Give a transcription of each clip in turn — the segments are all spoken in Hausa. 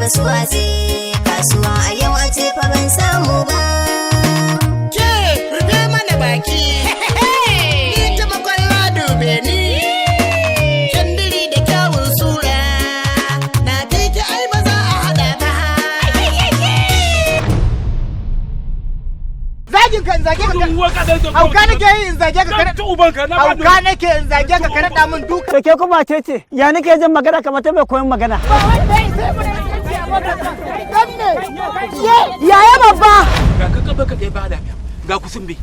su watse kasuwa a yau a ce fa ban samu ba. Ke rufe mana baki ni ta makwalla dube ni candiri da kyawun sura na kai ki ai ba za a hada ta. Zagin kan zage ka hauka nake yi in zage ka kada hauka nake in zage ka kada min duka. To ke kuma ce ya nake jin magana kamar ta mai koyon magana. Yaya babba ga ka baka dai ba da ga kusumbi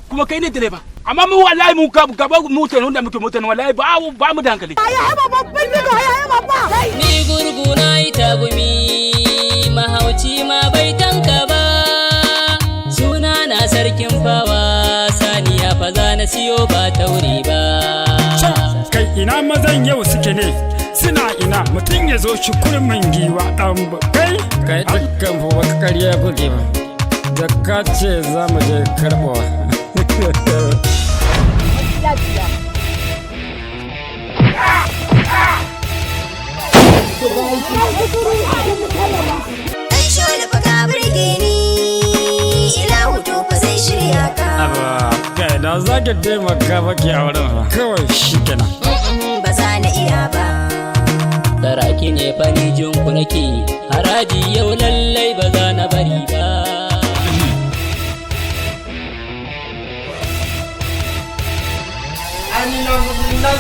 kuma kai ne direba amma mu wallahi mu gaba motar wanda muke motar wallahi ba mu da hankali. Yaya babba yaya babba ni gurguna ita gumi mahauci ma bai tanka ba suna na sarkin fawa saniya fa za na siyo ba tauri ba. Kai ina mazan yau suke ne suna ina mutum ya zo shi kurmin giwa dan kai dukkan fa wata ƙarya kuke ba da ka ce za mu je karɓawa. Dan shole fa ka burge ni ila hutu fa zai shirya ka. Kai da za ki taimaka ba ki auren fa kawai shi kenan. Ba za na iya ba. Saraki ne fani jinku nake haraji yau lallai ba za na bari ba. Ani na